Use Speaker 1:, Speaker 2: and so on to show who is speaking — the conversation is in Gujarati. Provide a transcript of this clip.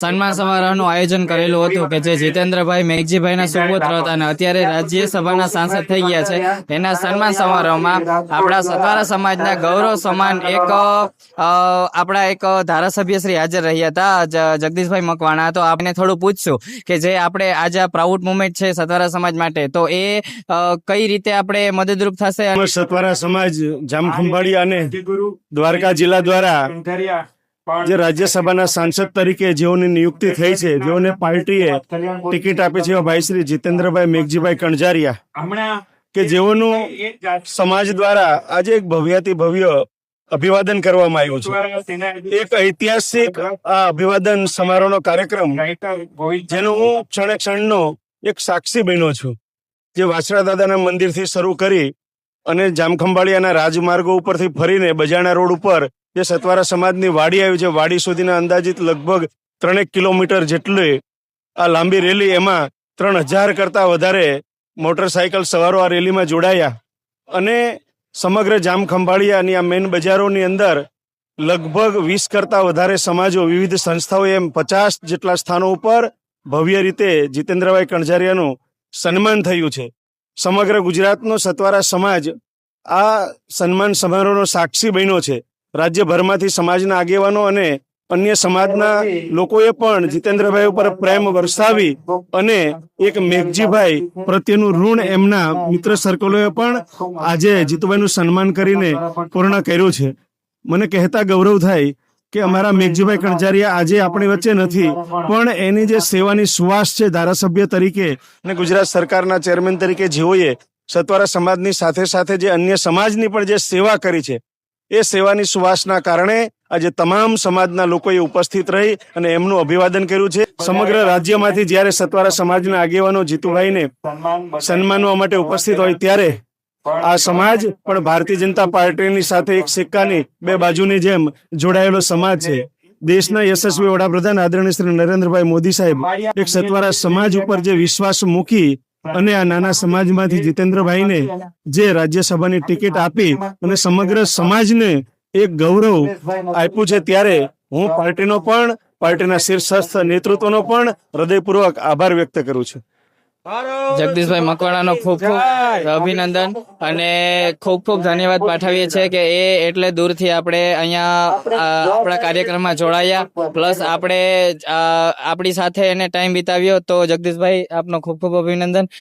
Speaker 1: સન્માન સમારોહનું આયોજન કરેલું હતું કે જે જીતેન્દ્રભાઈ મેઘજીભાઈના સુપુત્ર હતા અને અત્યારે રાજ્યસભાના સાંસદ થઈ ગયા છે. એના સન્માન સમારોહમાં આપણા સતવારા સમાજના ગૌરવ સમાન આપણા એક ધારાસભ્ય શ્રી હાજર રહ્યા હતા, જગદીશભાઈ મકવાણા. તો આપણે થોડું પૂછશું કે જે આપણે આજે આ પ્રાઉડ મુમેન્ટ છે સતવારા સમાજ માટે, તો એ કઈ રીતે આપણે મદદરૂપ થશે?
Speaker 2: સતવારા સમાજ જામખંભાળિયા અને દ્વારકા જિલ્લા દ્વારા જે રાજ્યસભાના સાંસદ તરીકે જેઓની નિયુક્તિ થઈ છે, જેઓને પાર્ટીએ ટિકિટ આપી છે, ભાઈ શ્રી જીતેન્દ્રભાઈ મેઘજીભાઈ કણઝારિયા, કે જેઓનું સમાજ દ્વારા આજે એક ભવ્યાતિ ભવ્ય અભિવાદન કરવામાં આવ્યું છે. એક ઐતિહાસિક આ અભિવાદન સમારોહનો કાર્યક્રમ જેનો હું ક્ષણે ક્ષણનો એક સાક્ષી બન્યો છું. જે વાછડા દાદાના મંદિરથી શરૂ કરી અને જામખંભાળિયાના રાજમાર્ગો ઉપરથી ફરીને બજાણા રોડ ઉપર જે સતવારા સમાજની વાડી આવી છે, વાડી સુધીના અંદાજિત લગભગ 3 કિલોમીટર જેટલી આ લાંબી રેલી, એમાં 3000 કરતા વધારે મોટરસાયકલ સવારો આ રેલીમાં જોડાયા અને સમગ્ર જામખંભાળિયાની આ મેઇન બજારોની અંદર લગભગ 20 કરતા વધારે સમાજો, વિવિધ સંસ્થાઓ, એમ 50 જેટલા સ્થાનો ઉપર ભવ્ય રીતે જીતેન્દ્રભાઈ કણઝારિયાનું સન્માન થયું છે. સમગ્ર ગુજરાતનો સતવારા સમાજ આ સન્માન સમારોહનો સાક્ષી બન્યો છે. રાજ્યભરમાંથી સમાજના આગેવાનો અને અન્ય સમાજના લોકોએ પણ જીતેન્દ્રભાઈ ઉપર પ્રેમ વરસાવી અને એક મેઘજીભાઈ પ્રત્યેનું ઋણ એમના મિત્ર સર્કલોએ પણ આજે જીતુભાઈનું સન્માન કરીને પૂર્ણ કર્યું છે. મને કહેતા ગૌરવ થાય કે અમારા મેઘજીભાઈ કણઝારિયા આજે આપણી વચ્ચે નથી, પણ એની જે સેવાની સુવાસ છે ધારાસભ્ય તરીકે અને ગુજરાત સરકારના ચેરમેન તરીકે જેઓએ સતવારા સમાજની સાથે સાથે જે અન્ય સમાજની પણ જે સેવા કરી છે, એ સેવાની સુવાસના કારણે આજે તમામ સમાજના લોકોએ ઉપસ્થિત રહી અને એમનું અભિવાદન કર્યું છે. સમગ્ર રાજ્યમાંથી જ્યારે સતવારા સમાજના આગેવાનો જીતુભાઈને સન્માનવા માટે ઉપસ્થિત હોય ત્યારે આ સમાજ પણ ભારતીય જનતા પાર્ટીની સાથે એક સિક્કાની બે બાજુની જેમ જોડાયેલો સમાજ છે. દેશના યશસ્વી વડાપ્રધાન આદરણીય શ્રી નરેન્દ્રભાઈ મોદી સાહેબ એક સતવારા સમાજ ઉપર જે વિશ્વાસ મૂકી અને આ નાના સમાજમાંથી જીતેન્દ્રભાઈને જે રાજ્યસભાની ટિકિટ આપી અને સમગ્ર સમાજને એક ગૌરવ આપ્યું છે, ત્યારે હું પાર્ટીનો પણ, પાર્ટીના શીર્ષસ્થ નેતૃત્વનો પણ હૃદયપૂર્વક આભાર વ્યક્ત કરું છું.
Speaker 1: જગદીશભાઈ મકવાણાનો ખૂબ ખૂબ અભિનંદન અને ખૂબ ખૂબ ધન્યવાદ પાઠવીએ છીએ કે એ એટલે દૂરથી આપણે અહીંયા આપણા કાર્યક્રમમાં જોડાયા, પ્લસ આપણે આપણી સાથે એને ટાઈમ વિતાવ્યો. તો જગદીશભાઈ, આપનો ખૂબ ખૂબ અભિનંદન.